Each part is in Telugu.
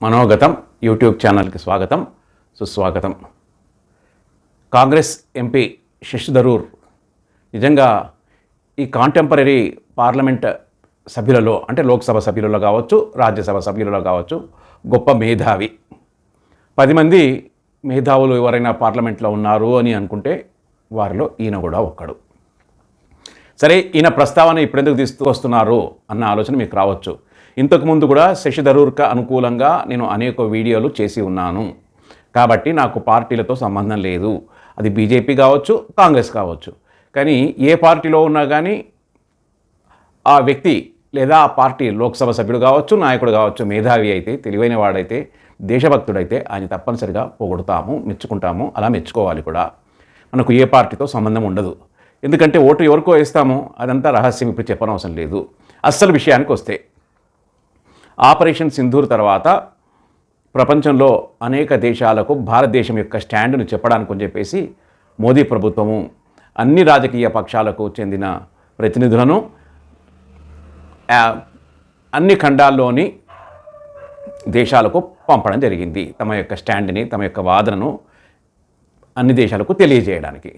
మనోగతం యూట్యూబ్ ఛానల్కి స్వాగతం సుస్వాగతం. కాంగ్రెస్ ఎంపీ శశి థరూర్ నిజంగా ఈ కాంటెంపరీ పార్లమెంట్ సభ్యులలో అంటే లోక్సభ సభ్యులలో కావచ్చు, రాజ్యసభ సభ్యులలో కావచ్చు గొప్ప మేధావి. 10 మంది మేధావులు ఎవరైనా పార్లమెంట్లో ఉన్నారు అని అనుకుంటే వారిలో ఈయన కూడా ఒక్కడు. సరే, ఈయన ప్రస్తావన ఇప్పుడెందుకు తీసుకొస్తున్నారు అన్న ఆలోచన మీకు రావచ్చు. ఇంతకుముందు కూడా శశి థరూర్కి అనుకూలంగా నేను అనేక వీడియోలు చేసి ఉన్నాను కాబట్టి నాకు పార్టీలతో సంబంధం లేదు. అది బీజేపీ కావచ్చు, కాంగ్రెస్ కావచ్చు. కానీ ఏ పార్టీలో ఉన్నా కానీ ఆ వ్యక్తి లేదా ఆ పార్టీ లోక్సభ సభ్యుడు కావచ్చు, నాయకుడు కావచ్చు, మేధావి అయితే, తెలివైన వాడైతే, దేశభక్తుడైతే ఆయన తప్పనిసరిగా పొగుడుతాము, మెచ్చుకుంటాము. అలా మెచ్చుకోవాలి కూడా. మనకు ఏ పార్టీతో సంబంధం ఉండదు. ఎందుకంటే ఓటు ఎవరికో వేస్తామో అదంతా రహస్యం, ఇప్పుడు చెప్పనవసరం లేదు. అస్సలు విషయానికి వస్తే ఆపరేషన్ సింధూర్ తర్వాత ప్రపంచంలో అనేక దేశాలకు భారతదేశం యొక్క స్టాండ్ను చెప్పడానికి అని చెప్పేసి మోదీ ప్రభుత్వము అన్ని రాజకీయ పక్షాలకు చెందిన ప్రతినిధులను అన్ని ఖండాల్లోని దేశాలకు పంపడం జరిగింది. తమ యొక్క స్టాండ్ని, తమ యొక్క వాదనను అన్ని దేశాలకు తెలియజేయడానికి.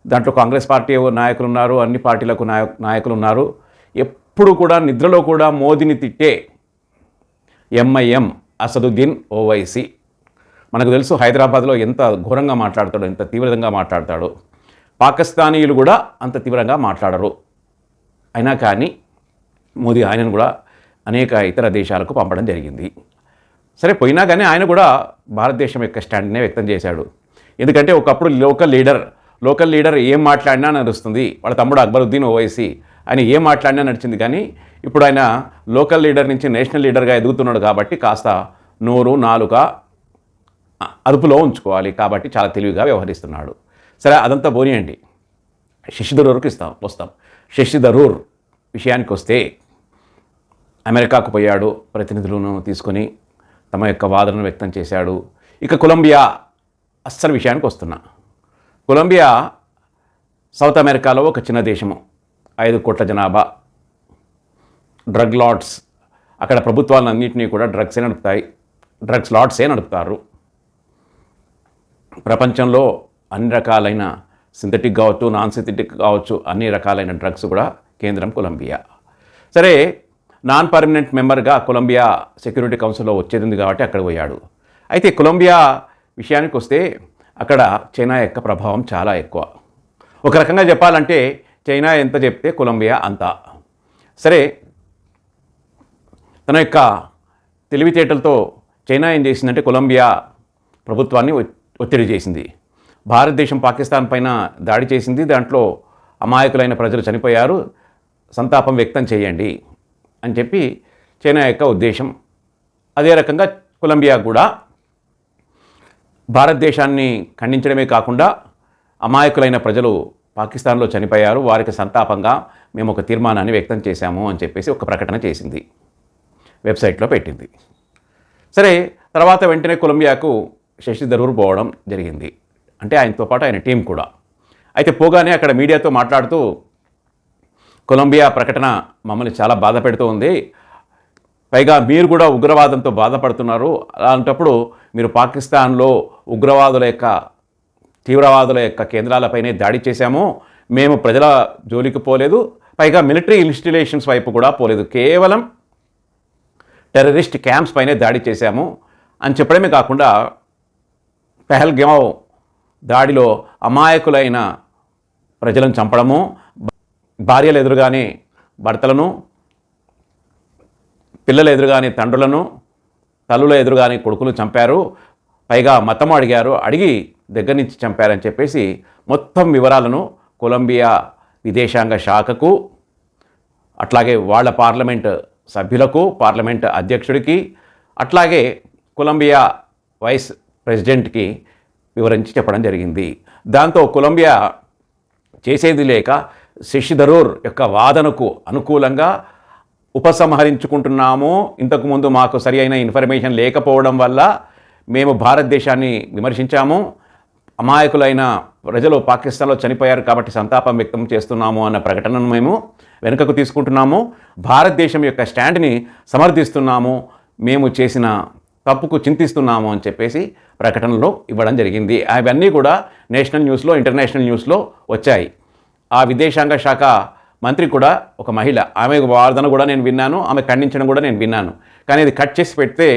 దాంట్లో కాంగ్రెస్ పార్టీ నాయకులు ఉన్నారు, అన్ని పార్టీలకు నాయకులు ఉన్నారు. ఎప్పుడు కూడా నిద్రలో కూడా మోదీని తిట్టే ఎంఐఎం అసదుద్దీన్ ఓవైసీ. మనకు తెలుసు హైదరాబాద్లో ఎంత ఘోరంగా మాట్లాడతాడో, ఎంత తీవ్రంగా మాట్లాడతాడో. పాకిస్తానీయులు కూడా అంత తీవ్రంగా మాట్లాడరు. అయినా కానీ మోదీ ఆయనను కూడా అనేక ఇతర దేశాలకు పంపడం జరిగింది. సరే, పోయినా కానీ ఆయన కూడా భారతదేశం యొక్క స్టాండ్నే వ్యక్తం చేశాడు. ఎందుకంటే ఒకప్పుడు లోకల్ లీడర్ ఏం మాట్లాడినా నడుస్తుంది. వాళ్ళ తమ్ముడు అక్బరుద్దీన్ ఓవైసీ ఆయన ఏం మాట్లాడినా నడిచింది. కానీ ఇప్పుడు ఆయన లోకల్ లీడర్ నుంచి నేషనల్ లీడర్గా ఎదుగుతున్నాడు కాబట్టి కాస్త నోరు నాలుక అదుపులో ఉంచుకోవాలి. కాబట్టి చాలా తెలివిగా వ్యవహరిస్తున్నాడు. సరే, అదంతా పోనీయండి. శశి థరూర్కి వస్తాం. శశి థరూర్ విషయానికి వస్తే అమెరికాకు పోయాడు, ప్రతినిధులను తీసుకొని తమ యొక్క వాదనను వ్యక్తం చేశాడు. ఇక కొలంబియా అస్సలు విషయానికి వస్తున్నా. కొలంబియా సౌత్ అమెరికాలో ఒక చిన్న దేశము, 5 కోట్ల జనాభా. డ్రగ్ లార్డ్స్ అక్కడ ప్రభుత్వాలన్నింటినీ కూడా డ్రగ్స్ లార్డ్సే నడుపుతారు. ప్రపంచంలో అన్ని రకాలైన సింథటిక్ కావచ్చు, నాన్ సింథటిక్ కావచ్చు, అన్ని రకాలైన డ్రగ్స్ కూడా కేంద్రం కొలంబియా. సరే, నాన్ పర్మనెంట్ మెంబర్గా కొలంబియా సెక్యూరిటీ కౌన్సిల్లో వచ్చేది కాబట్టి అక్కడ పోయాడు. అయితే కొలంబియా విషయానికి వస్తే అక్కడ చైనా యొక్క ప్రభావం చాలా ఎక్కువ. ఒక రకంగా చెప్పాలంటే చైనా ఎంత చెప్తే కొలంబియా అంతా. సరే, తన యొక్క తెలివితేటలతో చైనా ఏం చేసిందంటే కొలంబియా ప్రభుత్వాన్ని ఒత్తిడి చేసింది. భారతదేశం పాకిస్తాన్ పైన దాడి చేసింది, దాంట్లో అమాయకులైన ప్రజలు చనిపోయారు, సంతాపం వ్యక్తం చేయండి అని చెప్పి చైనా యొక్క ఉద్దేశం. అదే రకంగా కొలంబియా కూడా భారతదేశాన్ని ఖండించడమే కాకుండా అమాయకులైన ప్రజలు పాకిస్తాన్లో చనిపోయారు, వారికి సంతాపంగా మేము ఒక తీర్మానాన్ని వ్యక్తం చేశాము అని చెప్పేసి ఒక ప్రకటన చేసింది, వెబ్సైట్లో పెట్టింది. సరే, తర్వాత వెంటనే కొలంబియాకు శశి థరూర్ పోవడం జరిగింది. అంటే ఆయనతో పాటు ఆయన టీం కూడా. అయితే పోగానే అక్కడ మీడియాతో మాట్లాడుతూ కొలంబియా ప్రకటన మమ్మల్ని చాలా బాధ పెడుతూ ఉంది, పైగా మీరు కూడా ఉగ్రవాదంతో బాధపడుతున్నారు. అలాంటప్పుడు మీరు పాకిస్తాన్లో తీవ్రవాదుల యొక్క కేంద్రాలపైనే దాడి చేశాము. మేము ప్రజల జోలికి పోలేదు, పైగా మిలిటరీ ఇన్స్టిలేషన్స్ వైపు కూడా పోలేదు, కేవలం టెర్రరిస్ట్ క్యాంప్స్ పైనే దాడి చేశాము అని చెప్పడమే కాకుండా పెహల్గాం దాడిలో అమాయకులైన ప్రజలను చంపడము, భార్యలు ఎదురుగానే భర్తలను, పిల్లల ఎదురుగానే తండ్రులను, తల్లుల ఎదురుగానే కొడుకులు చంపారు, పైగా మతం అడిగి దగ్గర నుంచి చంపారని చెప్పేసి మొత్తం వివరాలను కొలంబియా విదేశాంగ శాఖకు, అట్లాగే వాళ్ళ పార్లమెంట్ సభ్యులకు, పార్లమెంట్ అధ్యక్షుడికి, అట్లాగే కొలంబియా వైస్ ప్రెసిడెంట్కి వివరించి చెప్పడం జరిగింది. దాంతో కొలంబియా చేసేది లేక శశి థరూర్ యొక్క వాదనకు అనుకూలంగా ఉపసంహరించుకుంటున్నాము. ఇంతకుముందు మాకు సరి అయిన ఇన్ఫర్మేషన్ లేకపోవడం వల్ల మేము భారతదేశాన్ని విమర్శించాము, అమాయకులైన ప్రజలు పాకిస్తాన్లో చనిపోయారు కాబట్టి సంతాపం వ్యక్తం చేస్తున్నాము అన్న ప్రకటనను మేము వెనుకకు తీసుకుంటున్నాము. భారతదేశం యొక్క స్టాండ్ని సమర్థిస్తున్నాము. మేము చేసిన తప్పుకు చింతిస్తున్నాము అని చెప్పేసి ప్రకటనలో ఇవ్వడం జరిగింది. అవన్నీ కూడా నేషనల్ న్యూస్లో, ఇంటర్నేషనల్ న్యూస్లో వచ్చాయి. ఆ విదేశాంగ శాఖ మంత్రి కూడా ఒక మహిళ, ఆమె వాదన కూడా నేను విన్నాను, ఆమె ఖండించడం కూడా నేను విన్నాను. కానీ అది కట్ చేసి పెడితే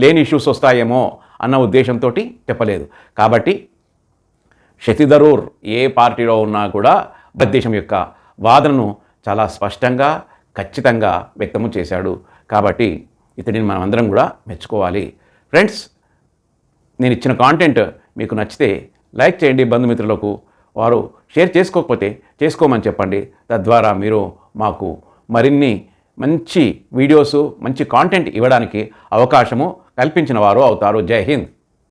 లేని ఇష్యూస్ వస్తాయేమో అన్న ఉద్దేశంతో చెప్పలేదు. కాబట్టి శశి థరూర్ ఏ పార్టీలో ఉన్నా కూడా భారతదేశం యొక్క వాదనను చాలా స్పష్టంగా, ఖచ్చితంగా వ్యక్తము చేశాడు. కాబట్టి ఇతడిని మనం అందరం కూడా మెచ్చుకోవాలి. ఫ్రెండ్స్, నేను ఇచ్చిన కాంటెంట్ మీకు నచ్చితే లైక్ చేయండి, బంధుమిత్రులకు వారు షేర్ చేసుకోకపోతే చేసుకోమని చెప్పండి. తద్వారా మీరు మాకు మరిన్ని మంచి వీడియోసు, మంచి కాంటెంట్ ఇవ్వడానికి అవకాశము కల్పించిన వారు అవుతారు. జై హింద్.